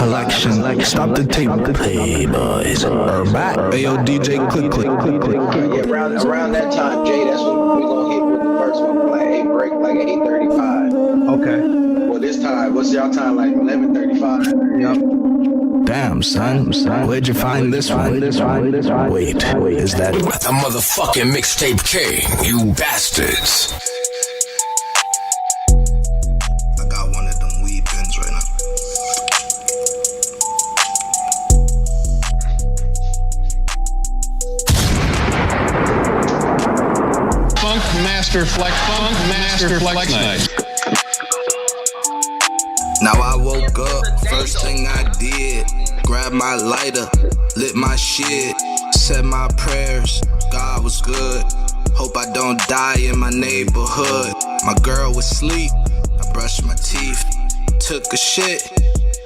collection. Stop the tape, playboys. Back. Hey, yo, DJ, click. Yeah, around that time, Jay, that's when we're gonna hit with the first one. Like 8 break, like 8:35. Okay. Well, this time, what's y'all time? Like 11:35. Yep. Damn, son. Where'd you find this one? Wait, is that the motherfucking mixtape king, you bastards? I got one of them weed pens right now. Funk Master Flex Night. Now I woke up, first thing I did, grabbed my lighter, lit my shit, said my prayers, God was good, hope I don't die in my neighborhood. My girl was asleep, I brushed my teeth, took a shit,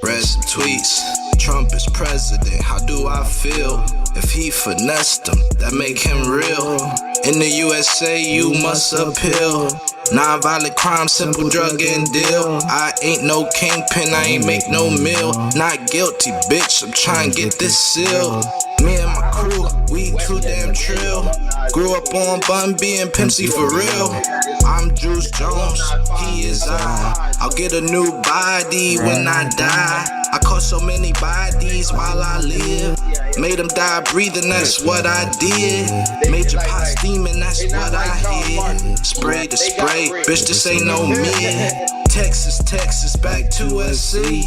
read some tweets. Trump is president, how do I feel? If he finessed him, that make him real. In the USA, you must appeal. Non-violent crime, simple drug and deal. I ain't no kingpin, I ain't make no meal. Not guilty, bitch, I'm trying to get this seal. Me and my crew, we too damn trill. Grew up on Bun B and Pimp C for real. I'm Juice Jones, he is I. I'll get a new body when I die. I caught so many bodies while I live. Made them die breathing, that's what I did. Major pot steaming, that's what I hid. Spray to spray, bitch, this ain't no mid. Texas, back to SC.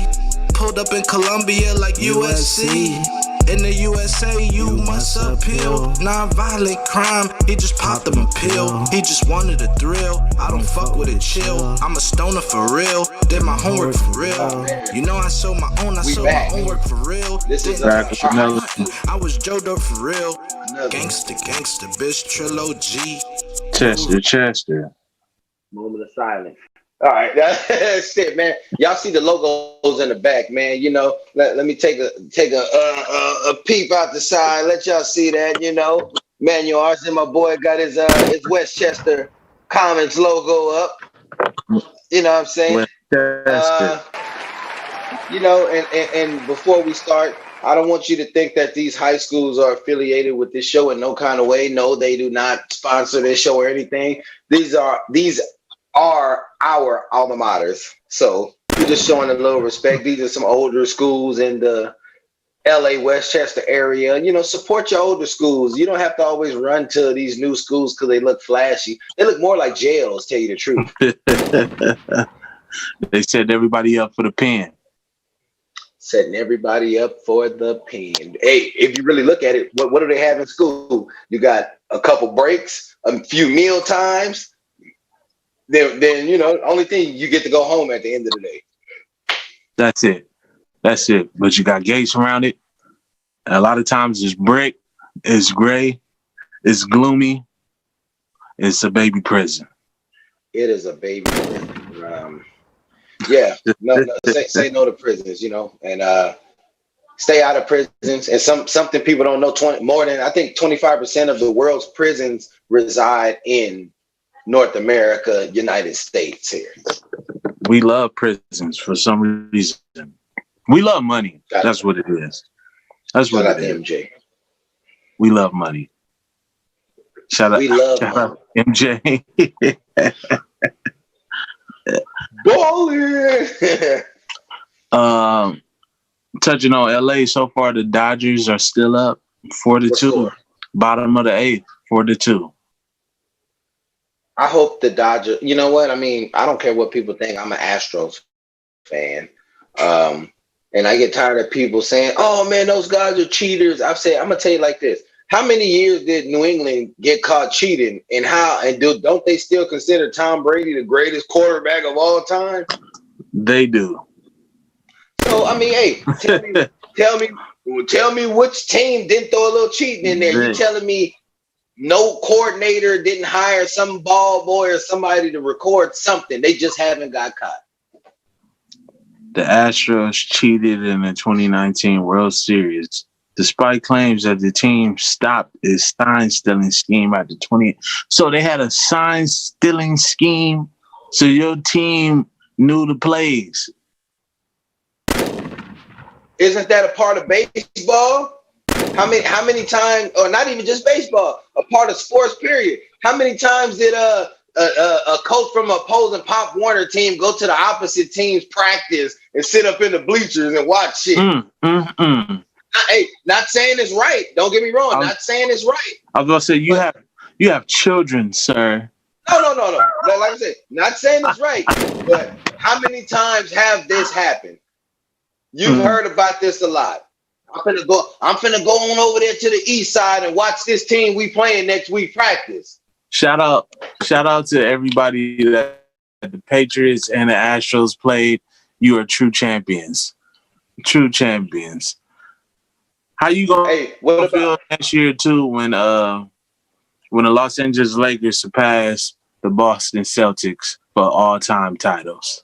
Pulled up in Columbia like USC. In the USA, you must appeal. Non-violent crime, he just popped him a pill. He just wanted a thrill. I don't fuck with it, chill. I'm a stoner for real. Did my homework for real. You know I sold my own, my own work for real. This is I was Joe Dirt for real. Gangsta, bitch, Trillo G. Chester. Moment of silence. All right, that's it, man. Y'all see the logos in the back, man. You know, let me take a peep out the side. Let y'all see that. You know, Manuel Arce, my boy, got his Westchester Comics logo up. You know what I'm saying? You know, and before we start, I don't want you to think that these high schools are affiliated with this show in no kind of way. No, they do not sponsor this show or anything. These are our alma maters. So we're just showing a little respect. These are some older schools in the LA Westchester area. You know, support your older schools. You don't have to always run to these new schools because they look flashy. They look more like jails, tell you the truth. They set everybody up for the pen. Setting everybody up for the pen. Hey, if you really look at it, what do they have in school? You got a couple breaks, a few meal times. Then you know, only thing you get to go home at the end of the day. That's it. But you got gates around it. And a lot of times it's brick, it's gray, it's gloomy. It's a baby prison. It is a baby prison. Yeah, no, say no to prisons, you know, and stay out of prisons. And something people don't know. More than I think 25% of the world's prisons reside in North America, United States here. We love prisons for some reason. We love money. That's what it is. That's what it is. MJ. We love money. Shout out MJ. Ballin'. Touching on LA, so far the Dodgers are still up 4-2. Bottom of the 8th, 4-2. I hope the Dodgers, you know what? I mean, I don't care what people think. I'm an Astros fan. And I get tired of people saying, oh man, those guys are cheaters. I'm going to tell you like this. How many years did New England get caught cheating? And don't they still consider Tom Brady the greatest quarterback of all time? They do. So, I mean, hey, tell me which team didn't throw a little cheating in there. You telling me no coordinator didn't hire some ball boy or somebody to record something? They just haven't got caught. The Astros cheated in the 2019 World Series, despite claims that the team stopped its sign-stealing scheme after 20. So they had a sign-stealing scheme. So your team knew the plays. Isn't that a part of baseball? How many times, or not even just baseball, a part of sports, period. How many times did a coach from an opposing Pop Warner team go to the opposite team's practice and sit up in the bleachers and watch shit? Hey, not saying it's right. Don't get me wrong. Not saying it's right. I was gonna say you have children, sir. No. Like I said, not saying it's right. But how many times have this happened? You've heard about this a lot. I'm finna go on over there to the east side and watch this team we playing next week practice. Shout out to everybody that the Patriots and the Astros played. You are true champions. True champions. How you gonna feel next year too when the Los Angeles Lakers surpass the Boston Celtics for all-time titles?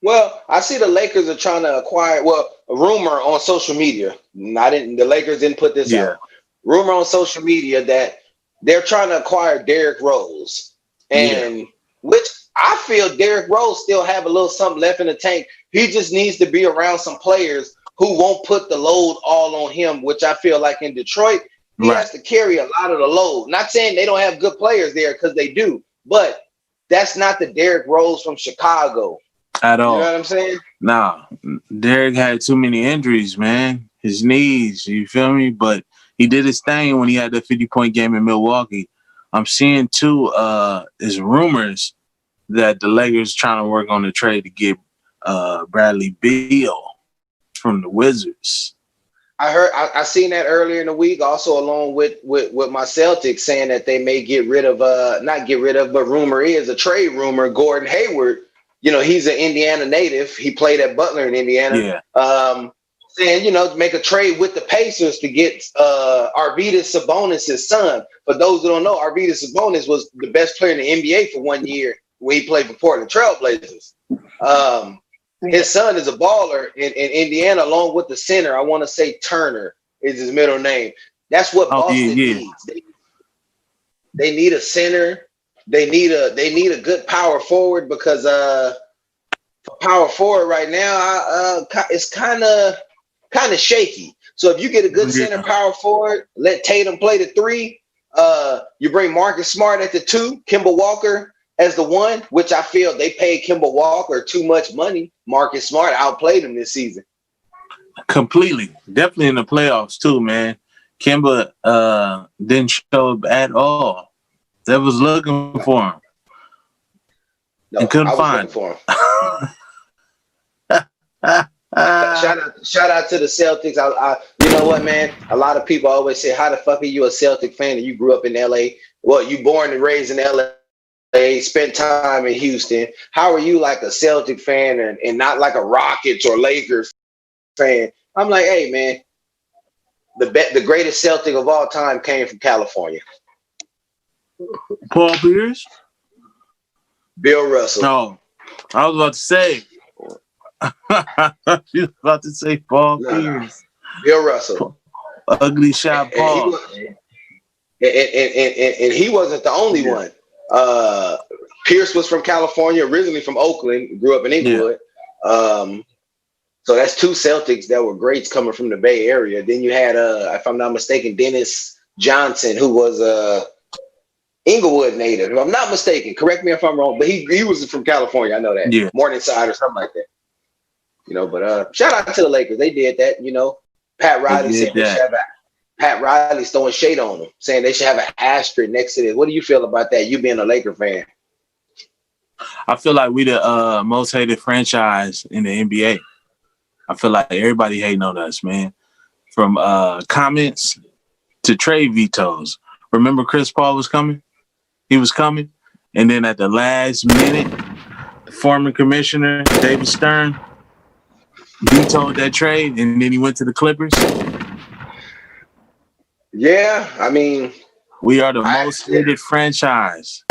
Well, I see the Lakers are trying to acquire. Well, a rumor on social media. The Lakers didn't put this out. Rumor on social media that they're trying to acquire Derrick Rose, and which I feel Derrick Rose still have a little something left in the tank. He just needs to be around some players who won't put the load all on him, which I feel like in Detroit, he has to carry a lot of the load. Not saying they don't have good players there, because they do, but that's not the Derrick Rose from Chicago. At all. You know what I'm saying? Nah, Derrick had too many injuries, man. His knees, you feel me? But he did his thing when he had the 50-point game in Milwaukee. I'm seeing, too, is rumors that the Lakers trying to work on the trade to get Bradley Beal from the Wizards. I seen that earlier in the week, also along with my Celtics, saying that they may get rid of, not get rid of, but rumor is a trade rumor, Gordon Hayward. You know, he's an Indiana native. He played at Butler in Indiana. Saying, make a trade with the Pacers to get Arvydas Sabonis' son. For those who don't know, Arvydas Sabonis was the best player in the NBA for 1 year when he played for Portland Trail Blazers. His son is a baller in Indiana, along with the center. I want to say Turner is his middle name. That's what Boston needs. They need a center. They need a good power forward, because for power forward right now, it's kind of shaky. So if you get a good center power forward, let Tatum play the 3. You bring Marcus Smart at the 2, Kemba Walker as the 1, which I feel they paid Kemba Walker too much money. Marcus Smart outplayed him this season. Completely. Definitely in the playoffs too, man. Kemba didn't show up at all. They was looking for him. No, and couldn't find him. For him. Shout out to the Celtics. You know what, man? A lot of people always say, how the fuck are you a Celtic fan and you grew up in LA? Well, you born and raised in LA, spent time in Houston. How are you like a Celtic fan and not like a Rockets or Lakers fan? I'm like, hey, man, the greatest Celtic of all time came from California. Paul Pierce? Bill Russell. No, I was about to say. You was about to say Paul Pierce. Bill Russell. Ugly shot Paul. And he wasn't the only one. Pierce was from California, originally from Oakland, grew up in Inglewood. So that's 2 Celtics that were greats coming from the Bay Area. Then you had, if I'm not mistaken, Dennis Johnson, who was Inglewood native. If I'm not mistaken, correct me if I'm wrong, but he was from California. I know that. Yeah. Morningside or something like that. But shout out to the Lakers. They did that. Pat Riley said they should have Pat Riley's throwing shade on them, saying they should have an asterisk next to this. What do you feel about that? You being a Laker fan? I feel like we the most hated franchise in the NBA. I feel like everybody hating on us, man. From comments to trade vetoes. Remember Chris Paul was coming? He was coming. And then at the last minute, the former commissioner, David Stern, vetoed that trade, and then he went to the Clippers. Yeah, I mean, we are the most hated franchise.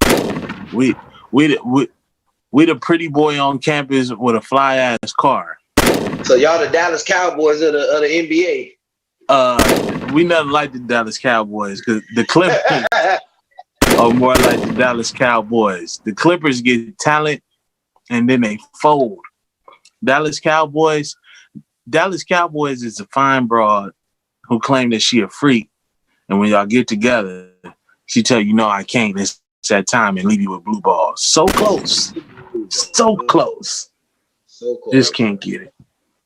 We the pretty boy on campus with a fly ass car. So y'all the Dallas Cowboys of the NBA. We nothing like the Dallas Cowboys, because the Clippers are more like the Dallas Cowboys. The Clippers get talent and then they fold. Dallas Cowboys, Dallas Cowboys is a fine broad who claim that she a freak, and when y'all get together, she tell you, no, I can't. It's that time, and leave you with blue balls. So close. So close. So close. Just can't get it.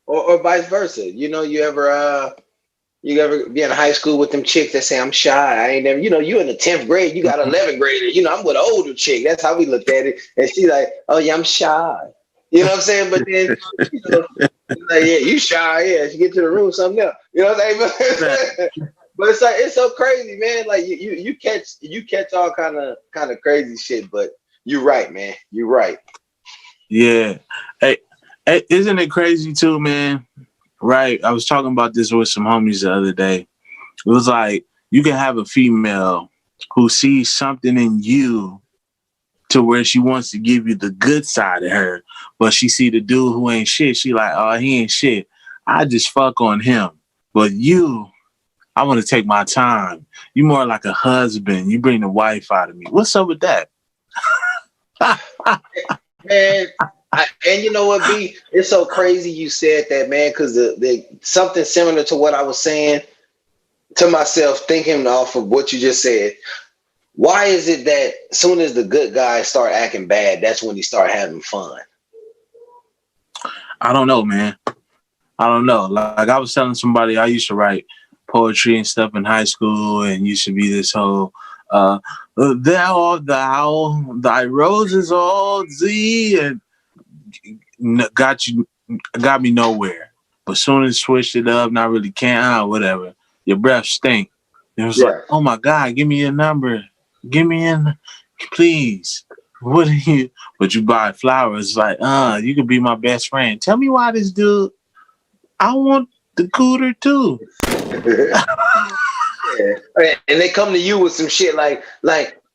Or vice versa. You ever be in high school with them chicks that say I'm shy? I ain't never. You in the 10th grade, you got 11th grader. I'm with an older chick. That's how we looked at it. And she like, oh yeah, I'm shy. You know what I'm saying? But then, like, yeah, you shy. Yeah, she get to the room, something else. You know what I'm saying? But it's like it's so crazy, man. Like you catch all kind of crazy shit. But you're right, man. You're right. Yeah. Hey, isn't it crazy too, man? Right. I was talking about this with some homies the other day. It was like you can have a female who sees something in you to where she wants to give you the good side of her, but she see the dude who ain't shit. She like, oh, he ain't shit. I just fuck on him. But you, I want to take my time. You more like a husband. You bring the wife out of me. What's up with that? Man, and you know what, B? It's so crazy you said that, man, because the something similar to what I was saying to myself, thinking off of what you just said. Why is it that as soon as the good guys start acting bad, that's when he start having fun? I don't know, man. I don't know. Like I was telling somebody, I used to write poetry and stuff in high school, and used to be this whole thou, thy roses all thee, and got me nowhere. But soon as switched it up, not really whatever. Your breath stink. It was like, oh my God, give me your number. Give me in, please. What are you? But you buy flowers, like, you could be my best friend. Tell me why this dude, I want the cooter too. Yeah. And they come to you with some shit like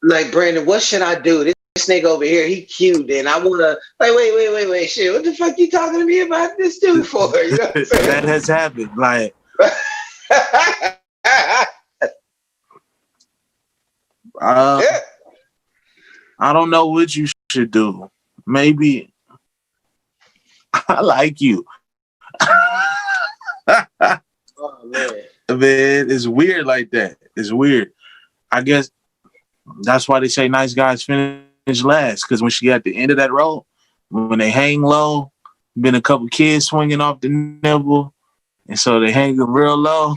Brandon, what should I do? This nigga over here, he cute, and I wanna like wait, shit. What the fuck you talking to me about this dude for? You know what I'm saying? That has happened. Like yeah. I don't know what you should do. Maybe I like you. Oh man. Man, it's weird like that. It's weird. I guess that's why they say nice guys finish last. Because when she at the end of that road, when they hang low, been a couple kids swinging off the nipple, and so they hang real low.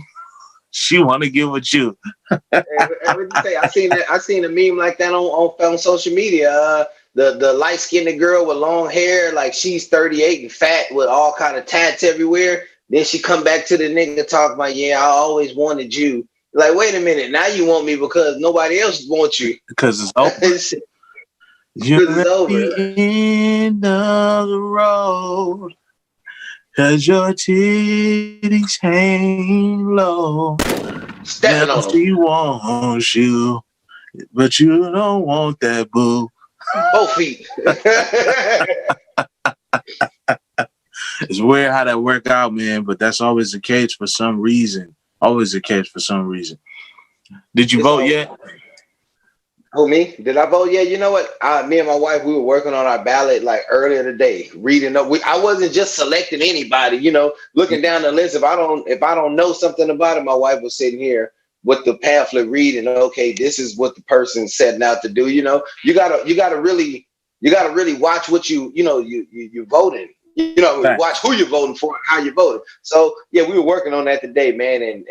She want to get with you. What you say? I seen a meme like that on social media. The light skinned girl with long hair, like she's 38 and fat with all kind of tats everywhere. Then she come back to the nigga talk about, yeah, I always wanted you. Like, wait a minute, now you want me because nobody else wants you. Because it's over. You're at the end of the road. Cause your titties hang low. Stepping on them. She wants you, but you don't want that boo. Both feet. It's weird how that work out, man, but that's always the case for some reason. Always the case for some reason. Did you vote yet? Who, me? Did I vote yet? You know what? Me and my wife, we were working on our ballot like earlier today, reading up. I wasn't just selecting anybody, looking down the list. If I don't know something about it, my wife was sitting here with the pamphlet reading. Okay, this is what the person's setting out to do. You gotta really watch what you're voting. Right. Watch who you're voting for and how you're voting. So yeah, we were working on that today, man. And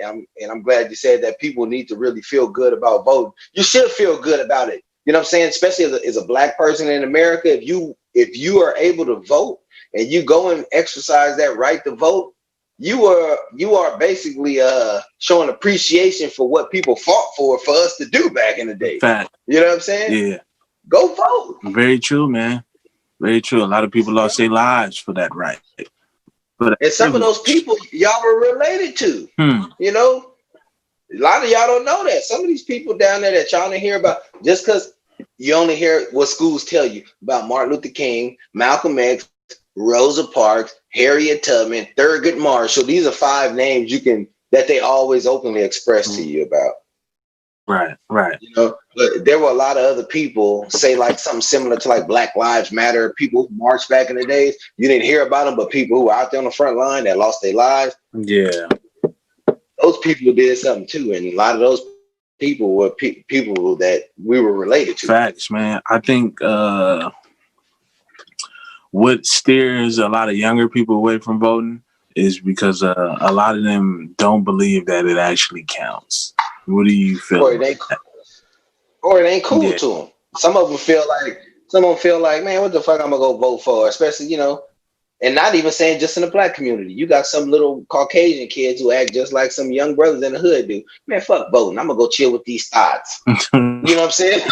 I'm glad you said that people need to really feel good about voting. You should feel good about it. You know what I'm saying? Especially as a black person in America, if you are able to vote and you go and exercise that right to vote, you are basically showing appreciation for what people fought for us to do back in the day. Fact. You know what I'm saying? Yeah. Go vote. Very true, man. Very true. A lot of people lost their lives for that right. And some of those people y'all were related to. A lot of y'all don't know that. Some of these people down there that y'all didn't hear about, just because you only hear what schools tell you about Martin Luther King, Malcolm X, Rosa Parks, Harriet Tubman, Thurgood Marshall. These are 5 names that they always openly express to you about. Right. You know, but there were a lot of other people say like something similar to like Black Lives Matter, people who marched back in the days. You didn't hear about them, but people who were out there on the front line that lost their lives, Yeah. those people did something too. And a lot of those people were people that we were related to. Facts, man. I think what steers a lot of younger people away from voting is because a lot of them don't believe that it actually counts. What do you feel? Or it ain't cool Yeah. to them. Some of them feel like, man, what the fuck I'm gonna go vote for? Especially, you know, and not even saying just in the Black community. You got some little Caucasian kids who act just like some young brothers in the hood do. Man, fuck voting. I'm gonna go chill with these thoughts. You know what I'm saying?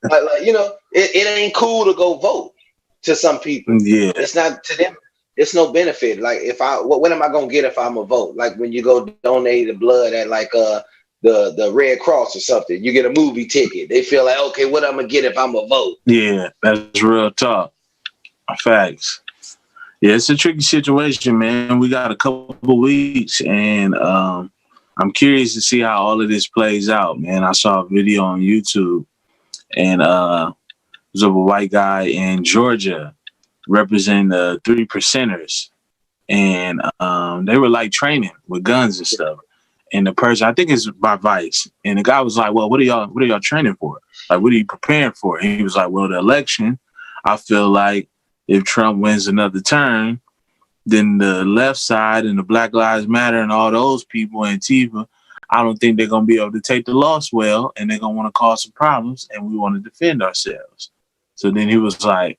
like, you know, it ain't cool to go vote to some people. Yeah. It's not to them. It's no benefit. Like what am I gonna get if I'm a vote? Like when you go donate the blood at like the Red Cross or something, you get a movie ticket. They feel like, okay, what I'm gonna get if I'm a vote? Yeah, that's real talk. Facts. Yeah, it's a tricky situation, man. We got a couple weeks, and I'm curious to see how all of this plays out, man. I saw a video on YouTube, and it was of a white guy in Georgia representing the 3 percenters, and they were like training with guns and stuff. And the person, I think it's by Vice, and the guy was like, "Well, what are y'all training for? Like, what are you preparing for?" And he was like, "Well, the election. I feel like if Trump wins another term, then the left side and the Black Lives Matter and all those people, Antifa, I don't think they're gonna be able to take the loss well, and they're gonna want to cause some problems, and we want to defend ourselves." So then he was like,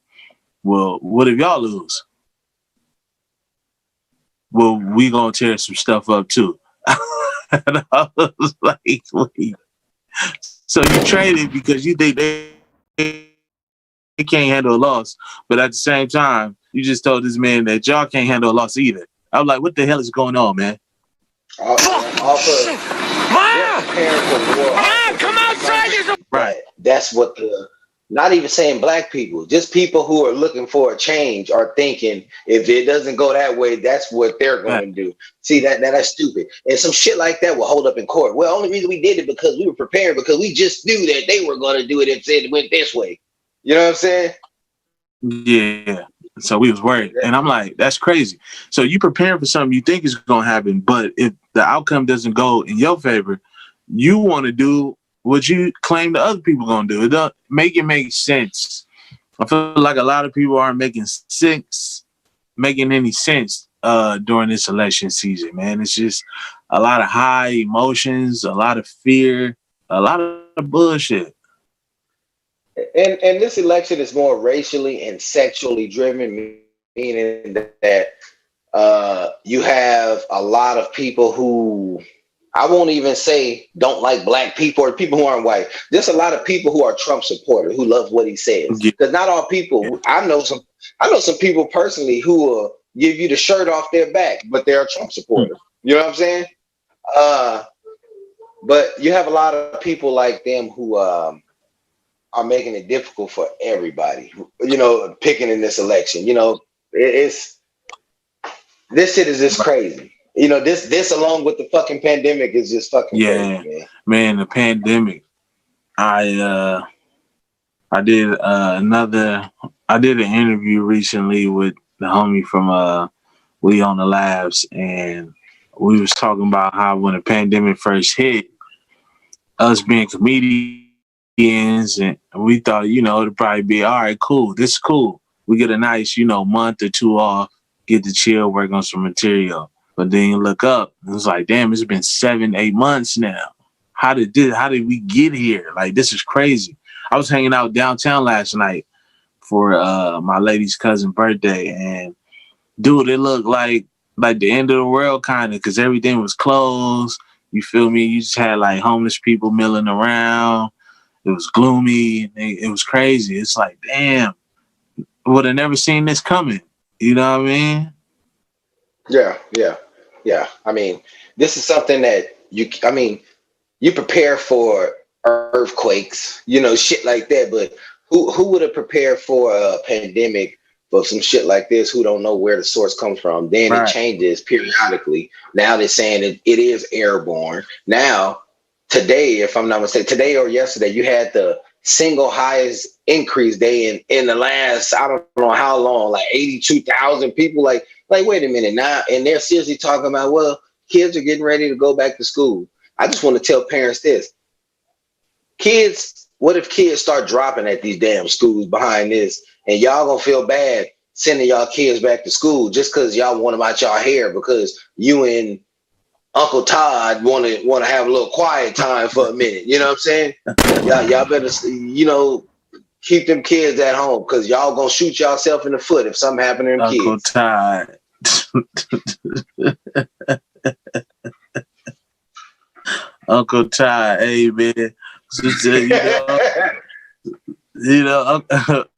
"Well, what if y'all lose? Well, we gonna tear some stuff up too." And I was like, wait. So you traded because you think they can't handle a loss, but at the same time, you just told this man that y'all can't handle a loss either. I was like, what the hell is going on, man? Mom, come outside. Right. That's what not even saying Black people, just people who are looking for a change are thinking if it doesn't go that way, that's what they're going to do. See, that's stupid. And some shit like that will hold up in court. Well, only reason we did it because we were prepared, because we just knew that they were going to do it if it went this way. You know what I'm saying? Yeah. So we was worried. And I'm like, that's crazy. So you preparing for something you think is going to happen, but if the outcome doesn't go in your favor, you want to do what you claim the other people going to do. It don't make sense. I feel like a lot of people aren't making any sense during this election season, man. It's just a lot of high emotions, a lot of fear, a lot of bullshit. And this election is more racially and sexually driven, meaning that you have a lot of people who, I won't even say don't like Black people or people who aren't white. There's a lot of people who are Trump supporters who love what he says. Because not all people, I know some people personally who will give you the shirt off their back, but they're a Trump supporter. You know what I'm saying? But you have a lot of people like them who are making it difficult for everybody, you know, picking in this election. You know, this shit is just crazy. You know, this along with the fucking pandemic is just fucking crazy, man. The pandemic. I did an interview recently with the homie from We on the Labs, and we was talking about how when the pandemic first hit, us being comedians, and we thought, you know, it'd probably be all right, cool. This is cool. We get a nice, you know, month or two off, get to chill, work on some material. But then you look up, and it's like, damn, it's been 7-8 months now. How did we get here? Like, this is crazy. I was hanging out downtown last night for my lady's cousin's birthday, and dude, it looked like the end of the world kind of, because everything was closed. You feel me? You just had like homeless people milling around. It was gloomy. It was crazy. It's like, damn, would have never seen this coming. You know what I mean? Yeah. I mean, this is something that you prepare for earthquakes, you know, shit like that. But who would have prepared for a pandemic, for some shit like this, who don't know where the source comes from? Then It changes periodically. Now they're saying it is airborne. Now, today, if I'm not mistaken, today or yesterday, you had the single highest increase day in the last, I don't know how long, like 82,000 people. Like, wait a minute now. And they're seriously talking about, well, kids are getting ready to go back to school. I just want to tell parents this. Kids, what if kids start dropping at these damn schools behind this, and y'all gonna feel bad sending y'all kids back to school just because y'all want them out y'all hair because you and Uncle Todd want to have a little quiet time for a minute. You know what I'm saying? Y'all better, keep them kids at home because y'all gonna shoot yourself in the foot if something happen to them Uncle kids. Todd. Uncle Todd, hey man.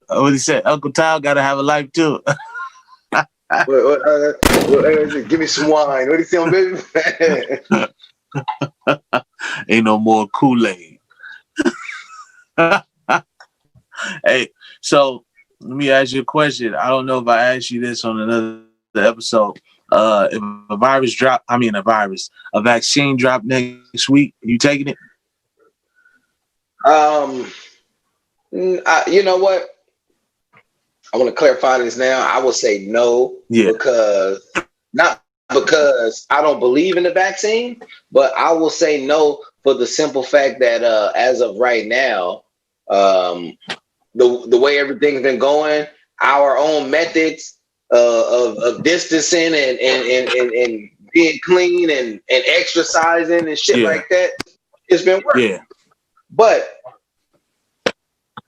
What he said, Uncle Todd gotta have a life too. Give me some wine. What do you say, baby? Ain't no more Kool-Aid. Hey, so let me ask you a question. I don't know if I asked you this on another episode. If a vaccine drop next week, you taking it? You know what? I want to clarify this now. I will say no, not because I don't believe in the vaccine, but I will say no for the simple fact that as of right now, the way everything's been going, our own methods of distancing and being clean and exercising and shit like that, it's been working. Yeah. But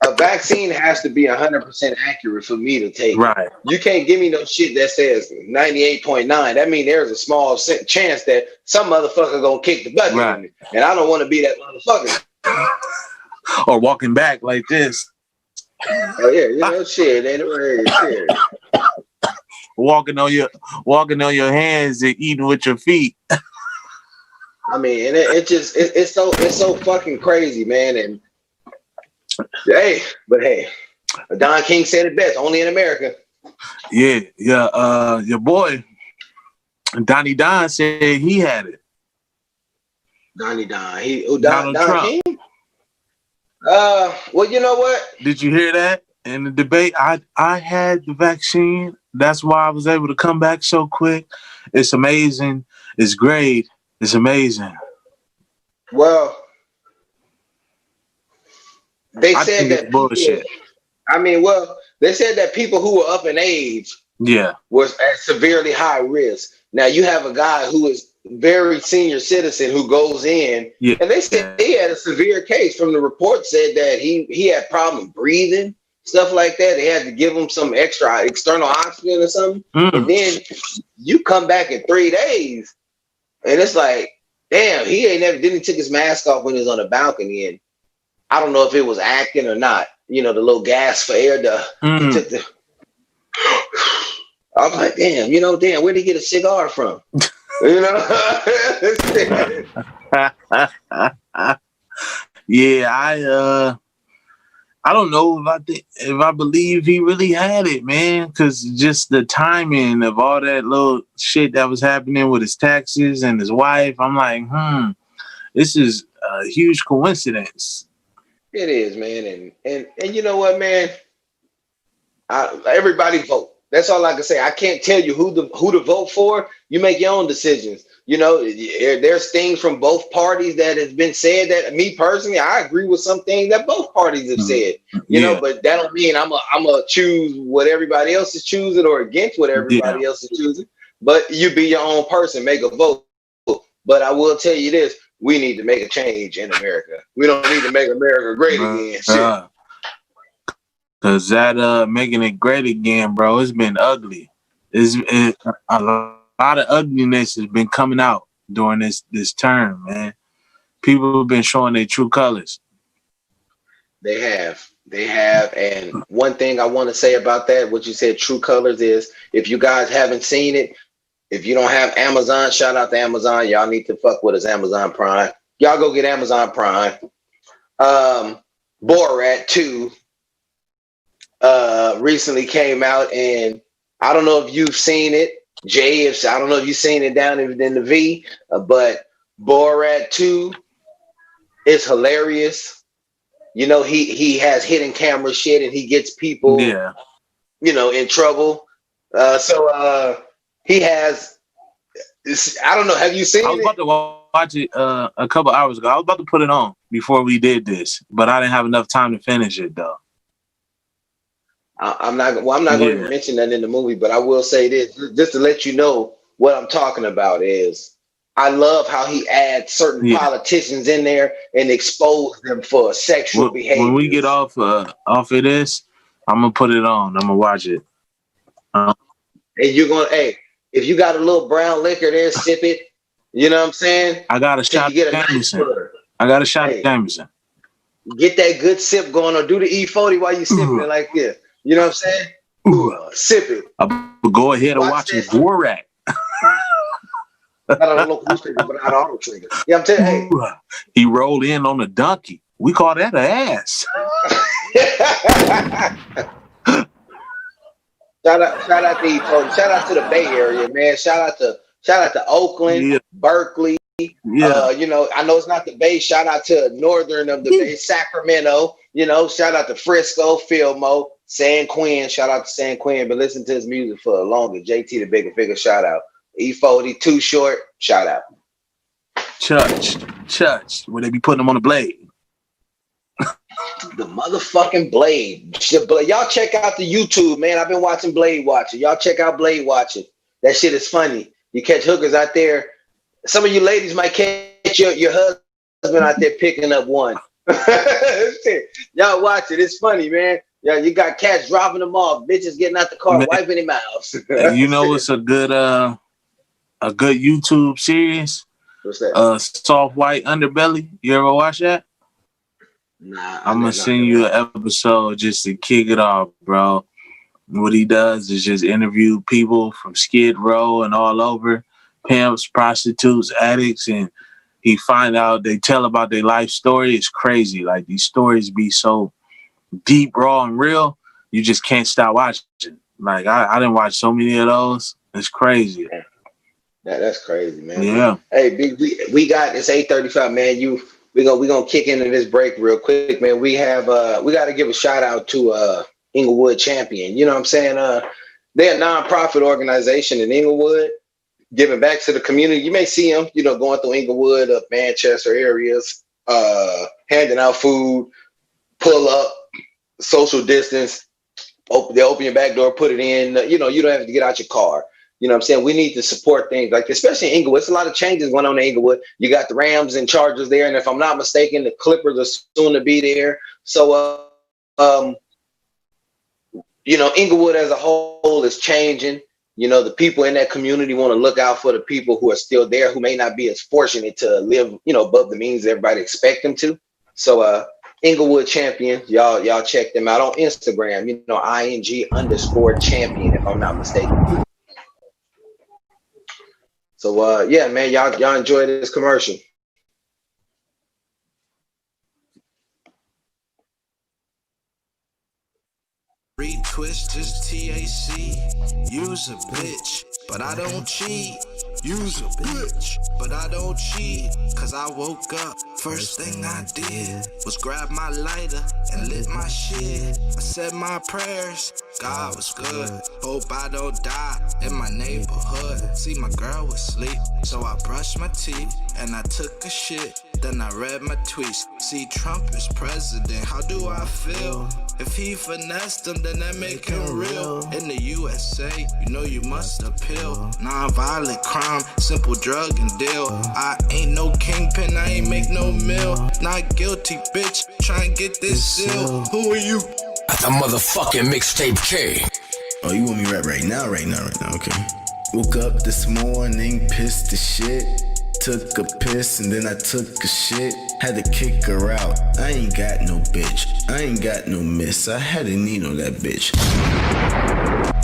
a vaccine has to be 100% accurate for me to take. Right. You can't give me no shit that says 98.9. That means there's a small chance that some motherfucker gonna kick the bucket in me, and I don't want to be that motherfucker. Or walking back like this. Oh yeah, shit. Anyway, shit. Walking on your hands and eating with your feet. I mean, and it's so fucking crazy, man. And hey, Don King said it best. Only in America. Yeah. Your boy Donnie Don said he had it. Donnie Don. Donald Trump. King? Well, you know what? Did you hear that in the debate? I had the vaccine. That's why I was able to come back so quick. It's amazing. It's great. It's amazing. Well, they said that bullshit. They said that people who were up in age was at severely high risk. Now you have a guy who is very senior citizen who goes in, and they said he had a severe case. From the report said that he had problem breathing, stuff like that. They had to give him some extra external oxygen or something. And then you come back in 3 days, and it's like, damn, didn't he took his mask off when he was on the balcony, and I don't know if it was acting or not. The little gas for air. He took the. I was like, damn, where'd he get a cigar from? Yeah, I don't know if I believe he really had it, man, because just the timing of all that little shit that was happening with his taxes and his wife, I'm like, this is a huge coincidence. It is, man, and you know what, man? Everybody vote. That's all I can say. I can't tell you who to vote for. You make your own decisions. There's things from both parties that has been said that me personally, I agree with some things that both parties have said. But that don't mean I'm a choose what everybody else is choosing or against what everybody else is choosing. But you be your own person, make a vote. But I will tell you this: we need to make a change in America. We don't need to make America great again. Shit. Cause that making it great again, bro, it's been ugly. A lot of ugliness has been coming out during this term, man. People have been showing their true colors. They have. And one thing I want to say about that, what you said, true colors, is if you guys haven't seen it, if you don't have Amazon, shout out to Amazon. Y'all need to fuck with us, Amazon Prime. Y'all go get Amazon Prime. Borat 2 recently came out, and I don't know if you've seen it, Jay. I don't know if you've seen it down in the V, but Borat 2 It's hilarious. You know, he has hidden camera shit, and he gets people, Yeah. you know, in trouble. So he has. I don't know. Have you seen I was it? about to watch it a couple hours ago. I was about to put it on before we did this, but I didn't have enough time to finish it though. I'm not. Well, I'm not going to mention that in the movie, but I will say this, just to let you know what I'm talking about. Is I love how he adds certain politicians in there and expose them for sexual behavior. When we get off of this, I'm gonna put it on. I'm gonna watch it. And you're gonna, hey, if you got a little brown liquor there, sip it. You know what I'm saying? I got a shot of Jameson. I got a shot of Jameson. Get that good sip going, or do the E40 while you sipping it like this. You know what I'm saying? Sip it. I'll go ahead and watch it. Borat. Not on a local newspaper, but not Auto Trader. Yeah, I'm telling you. Hey. He rolled in on a donkey. We call that an ass. Shout out to E40. Shout out to the Bay Area, man. Shout out to Oakland, Berkeley. Yeah. You know, I know it's not the Bay. Shout out to northern of the Bay, Sacramento. You know, shout out to Frisco, Fillmore, San Quinn. Shout out to San Quinn. Been listening to his music for longer. JT the Bigger Figure. Shout out. E40, Too Short. Shout out. Church. Where they be putting them on the blade. The motherfucking Blade. Y'all check out the YouTube, man. I've been watching Blade Watching. Y'all check out Blade Watching. That shit is funny. You catch hookers out there. Some of you ladies might catch your husband out there picking up one. Y'all watch it. It's funny, man. Yeah, you got cats dropping them off. Bitches getting out the car, man, wiping their mouths. You know it's a good YouTube series? What's that? Soft White Underbelly. You ever watch that? Nah. I'm gonna send you an episode just to kick it off, bro. What he does is just interview people from Skid Row and all over, pimps, prostitutes, addicts, and he find out, they tell about their life story. It's crazy. Like, these stories be so deep, raw, and real, you just can't stop watching. Like, I didn't watch so many of those. It's crazy. That's crazy, man. Yeah. Hey, big, we got, it's 8:35, man. We gonna kick into this break real quick, man. We got to give a shout out to Inglewood Champion. You know what I'm saying? They're a nonprofit organization in Inglewood, giving back to the community. You may see them, you know, going through Inglewood, Manchester areas, handing out food, pull up, social distance. They open your back door, put it in. You know, you don't have to get out your car. You know what I'm saying? We need to support things like, especially in Inglewood. It's a lot of changes going on in Inglewood. You got the Rams and Chargers there. And if I'm not mistaken, the Clippers are soon to be there. So, you know, Inglewood as a whole is changing. You know, the people in that community want to look out for the people who are still there, who may not be as fortunate to live, you know, above the means everybody expect them to. So, Inglewood Champion, y'all check them out on Instagram, you know, ING_champion, if I'm not mistaken. So yeah, man, y'all enjoy this commercial. Retwist just TAC. Use a bitch, but I don't cheat. Use a bitch, but I don't cheat. Cause I woke up, first thing I did was grab my lighter and lit my shit. I said my prayers, God was good. Hope I don't die in my neighborhood. See, my girl was asleep, so I brushed my teeth and I took a shit. Then I read my tweets. See, Trump is president, how do I feel? If he finessed them, then that make him real. In the USA, you know you must appeal. Non-violent crime, simple drug and deal. I ain't no kingpin, I ain't make no meal. Not guilty, bitch, try and get this seal. Who are you? The motherfucking Mixtape King. Oh, you want me rap right now, okay. Woke up this morning, pissed as shit. Took a piss and then I took a shit. Had to kick her out. I ain't got no bitch. I ain't got no miss. I had a need on that bitch.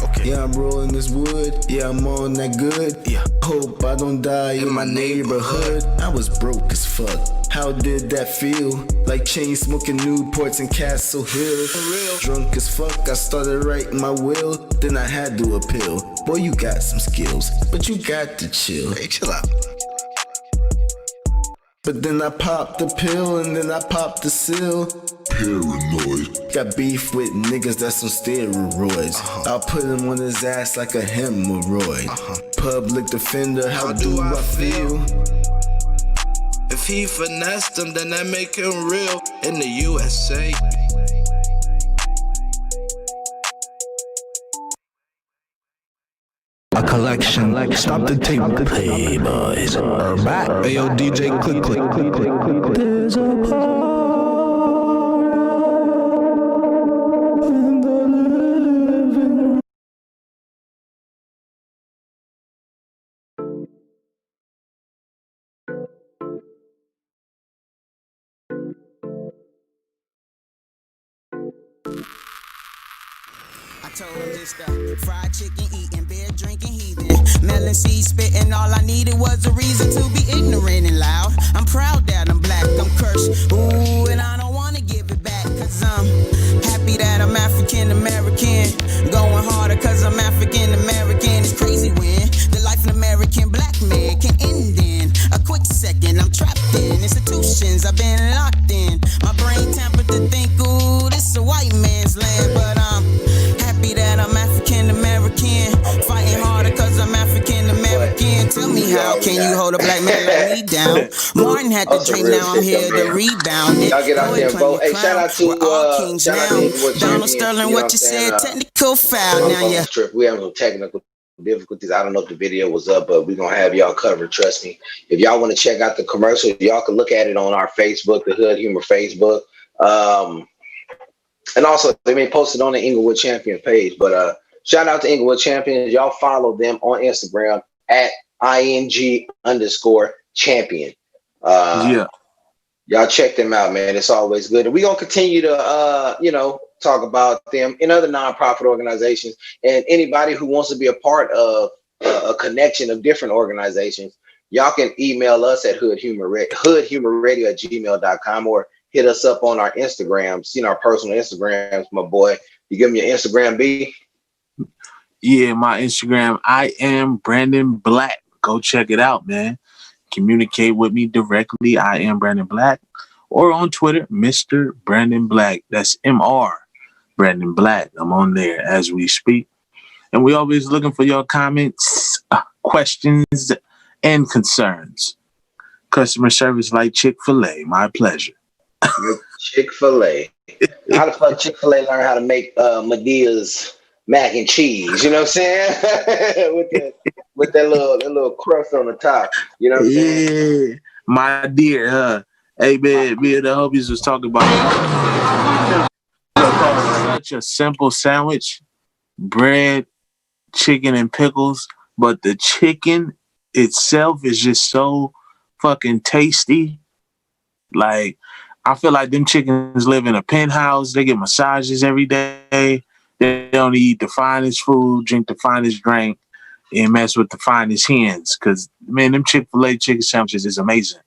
Okay. Yeah, I'm rolling this wood. Yeah, I'm on that good. Yeah. Hope I don't die in my neighborhood. I was broke as fuck. How did that feel? Like chain smoking Newports in Castle Hill. Drunk as fuck, I started writing my will. Then I had to appeal. Boy, you got some skills, but you got to chill. Hey, chill out. But then I popped the pill and then I popped the seal. Paranoid. Got beef with niggas that's on steroids. I'll put him on his ass like a hemorrhoid. Public defender, how do I feel? If he finessed them, then that make him real in the USA. A collection, stop the tape. Playboys are back. Hey yo, DJ, click. There's a part in the living. I told him just fried chicken eating, beer drinking heathen, melon seed spitting. All I needed was a reason to be ignorant and loud. I'm proud that I'm black, I'm cursed. Ooh, and I don't wanna give it back, cause I'm happy that I'm African American. Going harder cause I'm African American. It's crazy when the life of an American black man can end in a quick second. I'm trapped in institutions, I've been locked in. My brain tempered to think, ooh, this is a white man's land. But I'm happy that I'm African American. Fighting harder cause I'm African American. Tell me, how can you hold a black man like me down? Martin had the dream, now I'm here to rebound it. Y'all get out there and vote. Hey, shout out to Donald Sterling, what you said, technical foul. Now yeah. We have some technical difficulties. I don't know if the video was up, but we're gonna have y'all covered. Trust me. If y'all want to check out the commercial, y'all can look at it on our Facebook, the Hood Humor Facebook. And also, they may post it on the Inglewood Champion page. But shout out to Inglewood Champions. Y'all follow them on Instagram at ing_champion. Yeah. Y'all check them out, man. It's always good. And we're going to continue to, talk about them in other nonprofit organizations. And anybody who wants to be a part of a connection of different organizations, y'all can email us at hoodhumorradio@gmail.com or hit us up on our Instagrams, our personal Instagrams, my boy. You give me your Instagram, B? Yeah, my Instagram, I am Brandon Black. Go check it out, man. Communicate with me directly, I am Brandon Black. Or on Twitter, Mr. Brandon Black. That's MR Brandon Black. I'm on there as we speak. And we always looking for your comments, questions, and concerns. Customer service like Chick-fil-A. My pleasure. Chick-fil-A. How the fuck Chick-fil-A learn how to make Medea's mac and cheese? You know what I'm saying? with that little crust on the top. You know what I'm saying? Yeah, my dear. Hey, man, me and the homies was talking about such a simple sandwich, bread, chicken, and pickles, but the chicken itself is just so fucking tasty. Like, I feel like them chickens live in a penthouse. They get massages every day. They only eat the finest food, drink the finest drink, and mess with the finest hens. Because, man, them Chick-fil-A chicken sandwiches is amazing.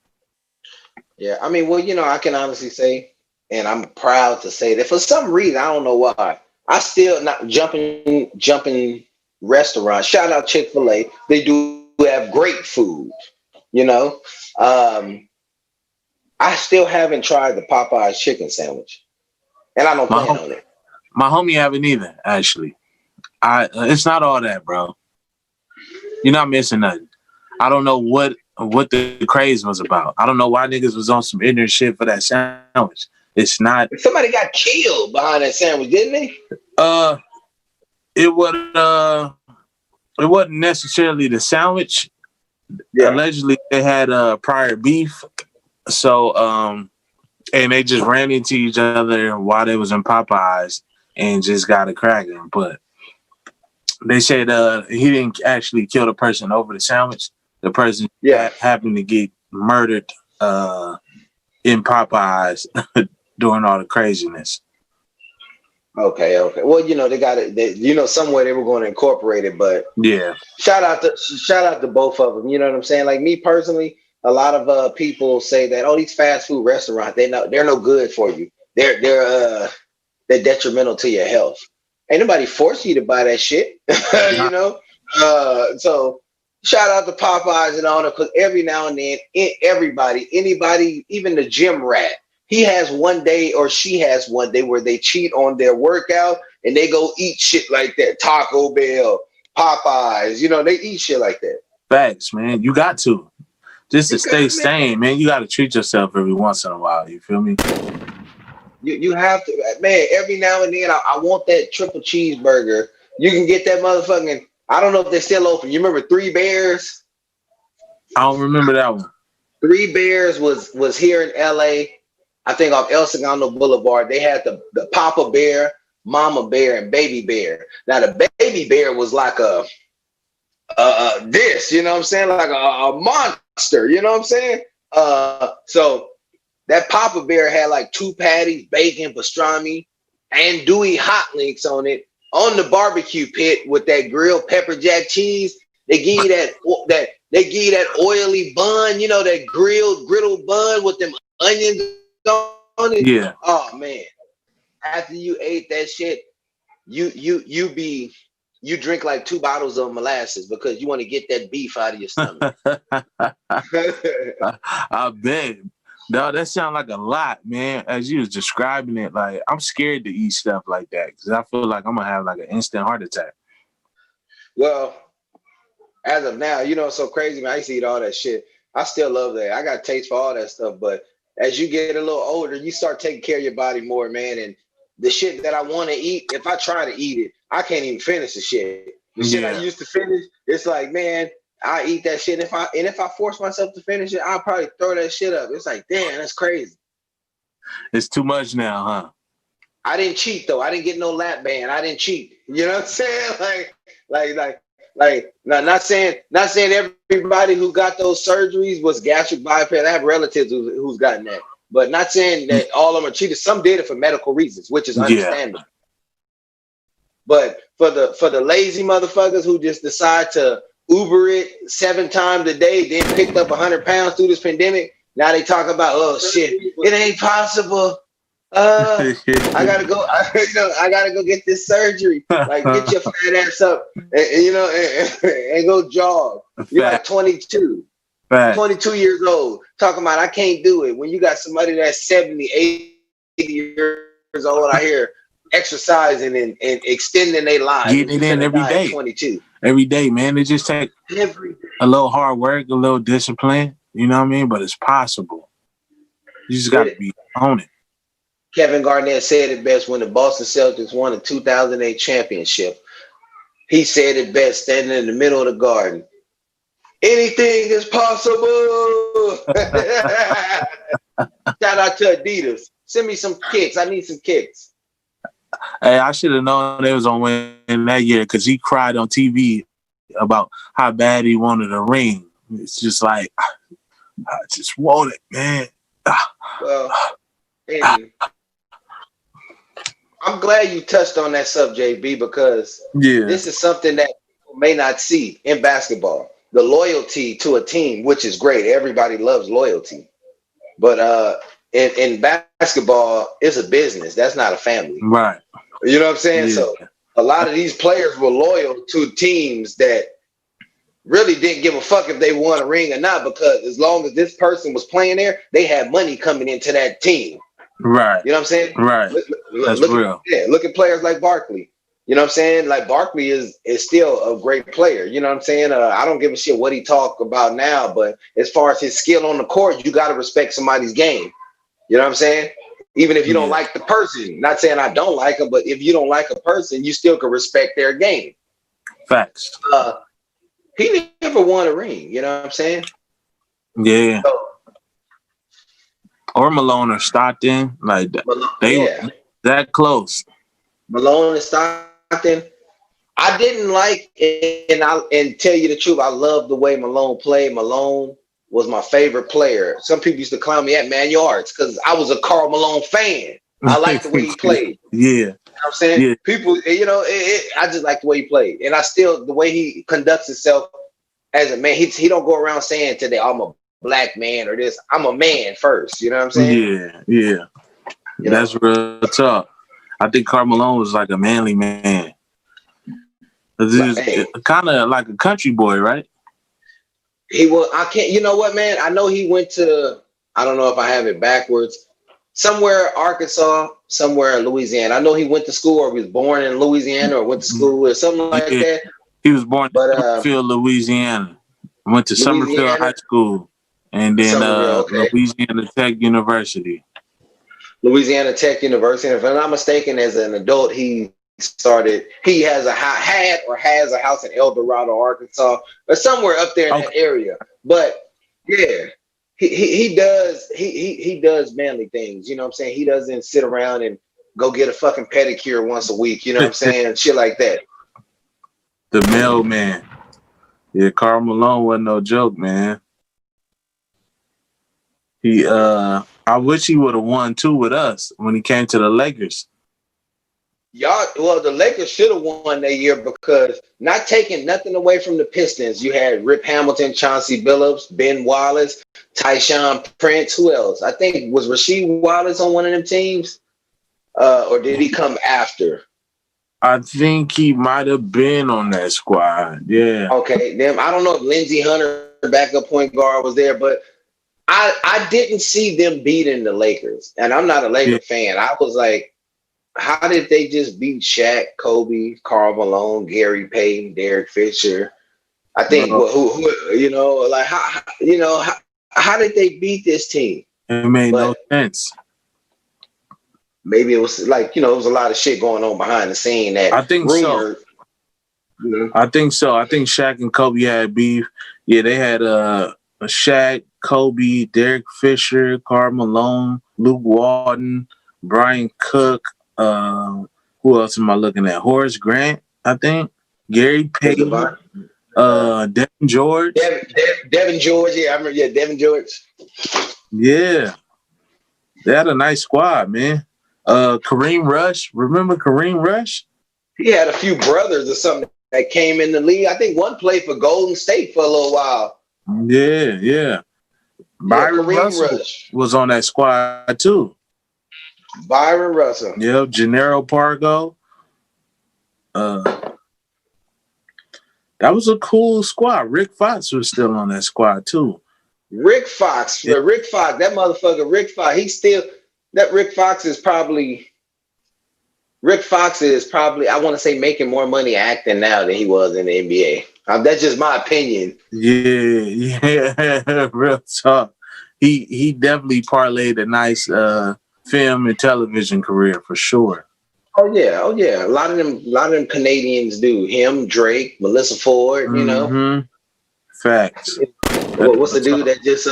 Yeah, I mean, well, I can honestly say, and I'm proud to say that for some reason, I don't know why, I still not jumping restaurants. Shout out Chick-fil-A. They do have great food, I still haven't tried the Popeyes chicken sandwich, and I don't plan on it. My homie haven't either, actually. It's not all that, bro. You're not missing nothing. I don't know what the craze was about. I don't know why niggas was on some ignorant shit for that sandwich. It's not. Somebody got killed behind that sandwich, didn't they? It wasn't necessarily the sandwich. Yeah. Allegedly, they had prior beef. So, and they just ran into each other while they was in Popeyes and just got it cracking. But they said he didn't actually kill the person over the sandwich. The person happened to get murdered in Popeyes during all the craziness. Okay. Well, they got it. Somewhere they were going to incorporate it, but yeah. Shout out to both of them. You know what I'm saying? Like me personally, a lot of people say that these fast food restaurants they're no good for you. They're detrimental to your health. Ain't nobody forcing you to buy that shit. So Shout out to Popeyes and all that, because every now and then, anybody, even the gym rat, he has one day or she has one day where they cheat on their workout and they go eat shit like that. Taco Bell, Popeyes, they eat shit like that. Facts, man. You got to. Just to stay sane, man. You got to treat yourself every once in a while. You feel me? You have to, man. Every now and then, I want that triple cheeseburger. You can get that motherfucking. I don't know if they're still open. You remember Three Bears? I don't remember that one. Three Bears was here in LA. I think off El Segundo Boulevard. They had the Papa Bear, Mama Bear, and Baby Bear. Now the Baby Bear was like a this, you know what I'm saying? Like a monster, you know what I'm saying? So that Papa Bear had like 2 patties, bacon, pastrami, and Dewey hot links on it on the barbecue pit with that grilled pepper jack cheese. They give you that oily bun, that griddle bun with them onions on it. Yeah. Oh man. After you ate that shit, you drink like 2 bottles of molasses because you want to get that beef out of your stomach. I bet. No, that sounds like a lot, man. As you was describing it, like I'm scared to eat stuff like that because I feel like I'm gonna have like an instant heart attack. Well, as of now, it's so crazy, man. I used to eat all that shit. I still love that. I got taste for all that stuff, but as you get a little older, you start taking care of your body more, man. And the shit that I want to eat, if I try to eat it, I can't even finish the shit. The shit I used to finish, it's like, man, I eat that shit. If I force myself to finish it, I'll probably throw that shit up. It's like, damn, that's crazy. It's too much now, huh? I didn't cheat though. I didn't get no lap band. I didn't cheat. You know what I'm saying? Like, not saying everybody who got those surgeries was gastric bypass. I have relatives who's gotten that, but not saying that all of them are cheaters. Some did it for medical reasons, which is understandable. Yeah. But for the lazy motherfuckers who just decide to Uber it 7 times a day, then picked up 100 pounds through this pandemic. Now they talk about, oh shit, it ain't possible. I gotta go. I gotta go get this surgery. Like, get your fat ass up, and go jog. You're like 22, 22 years old, talking about I can't do it. When you got somebody that's 70, 80 years old out here exercising and extending their lives, getting it in every day. 22. Every day, man. It just takes a little hard work, a little discipline. You know what I mean? But it's possible. You just got to be on it. Kevin Garnett said it best when the Boston Celtics won the 2008 championship. He said it best standing in the middle of the garden. Anything is possible. Shout out to Adidas. Send me some kicks. I need some kicks. Hey, I should have known they was on win that year because he cried on TV about how bad he wanted a ring. It's just like, I just want it, man. Well, Andy, I'm glad you touched on that subject, B, because this is something that people may not see in basketball. The loyalty to a team, which is great. Everybody loves loyalty. But in basketball, it's a business. That's not a family. Right. You know what I'm saying? Yeah. So a lot of these players were loyal to teams that really didn't give a fuck if they won a ring or not, because as long as this person was playing there, they had money coming into that team. Right. You know what I'm saying? Right. That's real. Look at players like Barkley. You know what I'm saying? Like, Barkley is still a great player. You know what I'm saying? I don't give a shit what he talk about now, but as far as his skill on the court, you got to respect somebody's game. You know what I'm saying? Even if you don't like the person. Not saying I don't like him, but if you don't like a person, you still can respect their game. Facts. He never won a ring. You know what I'm saying? Yeah. So, or Malone or Stockton. Like, they were that close. Malone and Stockton. I didn't like it, and tell you the truth, I love the way Malone played. Malone was my favorite player. Some people used to clown me at Man Yards because I was a Karl Malone fan. I liked the way he played. Yeah. You know what I'm saying? Yeah. People, I just like the way he played. And I still, the way he conducts himself as a man, he don't go around saying today, I'm a black man or this. I'm a man first. You know what I'm saying? Yeah. That's real tough. I think Karl Malone was like a manly man. Kind of like a country boy, right? He was. I can't. You know what, man? I know he went to. I don't know if I have it backwards. Somewhere Arkansas, somewhere Louisiana. I know he went to school or was born in Louisiana or went to school or something like that. He was born in Summerfield, Louisiana. Went to Summerfield High School and then Louisiana Tech University. Louisiana Tech University. If I'm not mistaken, as an adult, he has a house in El Dorado, Arkansas, or somewhere up there in that area. But yeah, he does manly things. You know what I'm saying? He doesn't sit around and go get a fucking pedicure once a week. You know what I'm saying? Shit like that. The mailman. Yeah, Karl Malone wasn't no joke, man. I wish he would have won too with us when he came to the Lakers. The Lakers should have won that year because not taking nothing away from the Pistons. You had Rip Hamilton, Chauncey Billups, Ben Wallace, Tyshawn Prince. Who else? I think was Rasheed Wallace on one of them teams, or did he come after? I think he might have been on that squad. Yeah. Okay. Then I don't know if Lindsey Hunter, backup point guard, was there, but I didn't see them beating the Lakers, and I'm not a Laker fan. I was like, how did they just beat Shaq, Kobe, Karl Malone, Gary Payton, Derek Fisher? I think how did they beat this team? It made no sense. Maybe it was like, it was a lot of shit going on behind the scene that I think so. I think so. I think Shaq and Kobe had beef. Yeah, they had a Shaq, Kobe, Derek Fisher, Karl Malone, Luke Walton, Brian Cook. Who else am I looking at? Horace Grant, I think. Gary Payton, Devin George. Devin George, yeah, I remember. Yeah, Devin George. Yeah, they had a nice squad, man. Kareem Rush, remember Kareem Rush? He had a few brothers or something that came in the league. I think one played for Golden State for a little while. Yeah. Byron Russell was on that squad too. Byron Russell. Yep, Gennaro Pargo. That was a cool squad. Rick Fox was still on that squad too. Rick Fox, that motherfucker, Rick Fox. Rick Fox is probably, I want to say, making more money acting now than he was in the NBA. That's just my opinion. Yeah, real talk. He definitely parlayed a nice film and television career for sure. Oh yeah. A lot of them Canadians do. Him, Drake, Melissa Ford. You know. Facts. What's the dude that just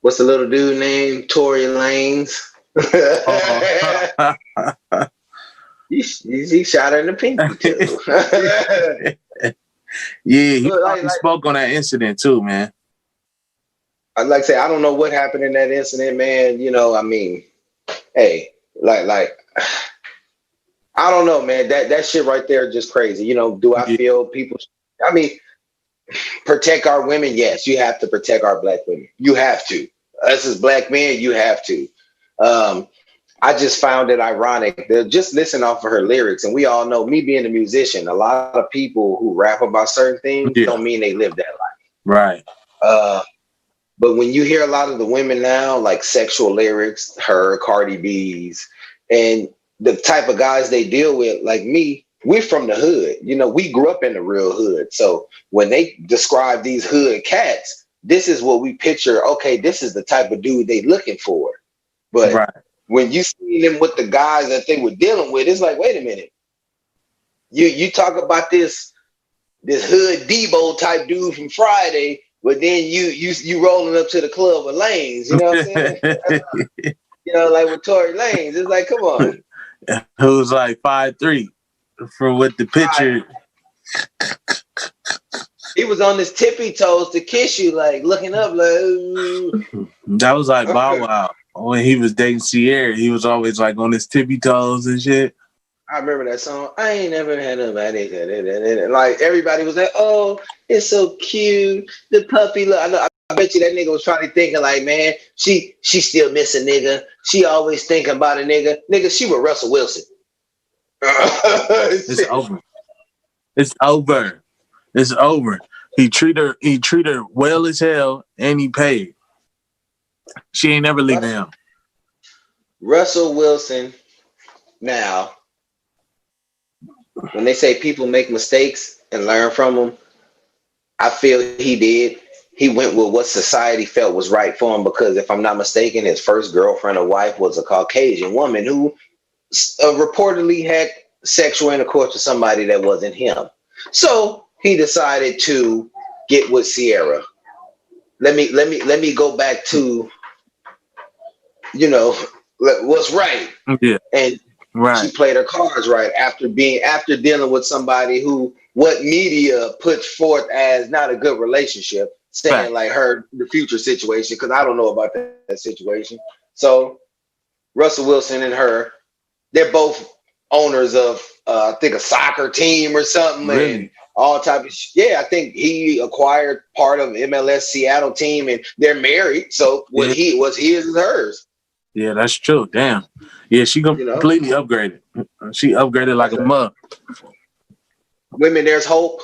what's the little dude named Tory Lanez? He shot her in the pinky too. Yeah, he spoke on that incident too, man. I'd like to say I don't know what happened in that incident, man. I mean, hey, like I don't know, man. That shit right there is just crazy. Do I feel people? I mean, protect our women. Yes, you have to protect our black women. You have to. Us as black men, you have to. I just found it ironic. They'll just listen off of her lyrics, and we all know, me being a musician, a lot of people who rap about certain things don't mean they live that life. Right. But when you hear a lot of the women now, like sexual lyrics, Cardi B's, and the type of guys they deal with, like me, we're from the hood. We grew up in the real hood. So when they describe these hood cats, this is what we picture. Okay, this is the type of dude they looking for. But when you see them with the guys that they were dealing with, it's like, wait a minute. You talk about this hood Debo type dude from Friday, but then you rolling up to the club with Lanes. You know what I'm saying? Like with Tory Lanez. It's like, come on. Who's like 5'3" from with the picture. He was on his tippy toes to kiss you, like looking up, like. That was like Bow Wow. When he was dating Sierra, he was always like on his tippy toes and shit. I remember that song. I ain't never had nobody. Like everybody was like, "Oh, it's so cute, the puppy look." I bet you that nigga was probably thinking like, "Man, she still miss a nigga. She always thinking about a nigga. Nigga, she with Russell Wilson." It's over. It's over. He treat her well as hell, and he paid. She ain't never leaving him. Russell Wilson. Now, when they say people make mistakes and learn from them, I feel he did. He went with what society felt was right for him because, if I'm not mistaken, his first girlfriend or wife was a Caucasian woman who reportedly had sexual intercourse with somebody that wasn't him. So he decided to get with Ciara. Let me go back to, what's right. Yeah. And she played her cards right after dealing with somebody who what media puts forth as not a good relationship, saying like the future situation, because I don't know about that situation. So Russell Wilson and her, they're both owners of I think a soccer team or something. Really? And all type of I think he acquired part of MLS Seattle team, and they're married. So what he was his is hers. Yeah, that's true. Damn. Yeah, she completely upgraded. She upgraded like a mug. Women, there's hope.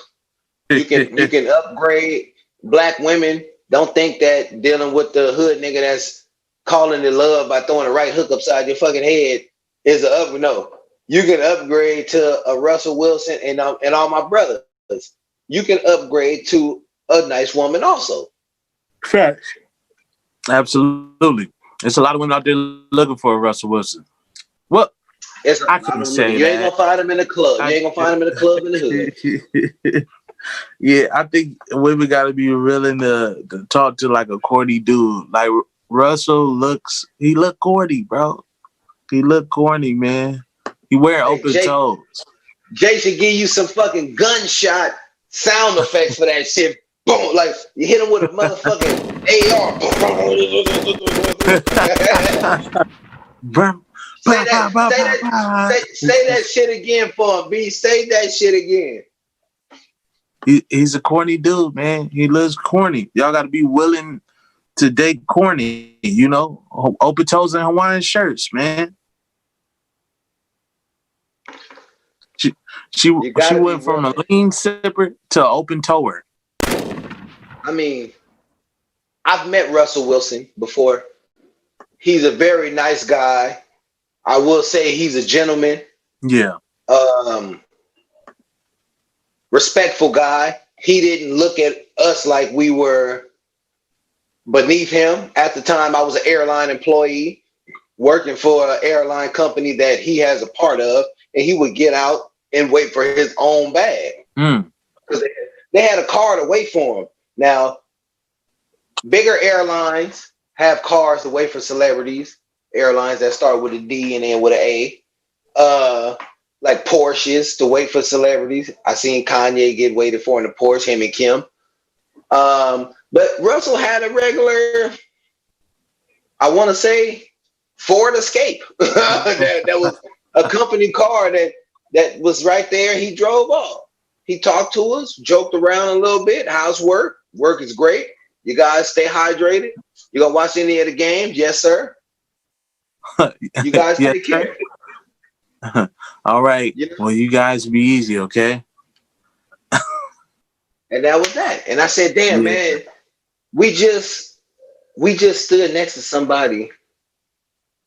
You can upgrade. Black women, don't think that dealing with the hood nigga that's calling it love by throwing a right hook upside your fucking head is no. You can upgrade to a Russell Wilson and all my brothers. You can upgrade to a nice woman also. Facts. Absolutely. There's a lot of women out there looking for a Russell Wilson. Well, I couldn't say that. You ain't gonna find him in the club. You ain't gonna find him in the club in the hood. Yeah, I think women got to be willing to talk to like a corny dude. Like Russell look corny, bro. He look corny, man. He wear open toes. Jay should give you some fucking gunshot sound effects for that shit. Boom, like you hit him with a motherfucking AR. Say that shit again for him, B. Say that shit again. He's a corny dude, man. He looks corny. Y'all got to be willing to date corny, open toes and Hawaiian shirts, man. She went from a lean sipper to open tower. I mean, I've met Russell Wilson before. He's a very nice guy. I will say he's a gentleman. Yeah. Respectful guy. He didn't look at us like we were beneath him. At the time, I was an airline employee working for an airline company that he has a part of, and he would get out and wait for his own bag. Because they had a car to wait for him. Now, bigger airlines have cars to wait for celebrities. Airlines that start with a D and end with an A. Like Porsches to wait for celebrities. I seen Kanye get waited for in the Porsche, him and Kim. But Russell had a regular, I want to say, Ford Escape. that was a company car that was right there. He drove off. He talked to us, joked around a little bit. How's work? Work is great. You guys stay hydrated. You gonna watch any of the games? Yes, sir. You guys take care. All right. Well, you guys be easy, okay? And that was that. And I said, damn, man, we just stood next to somebody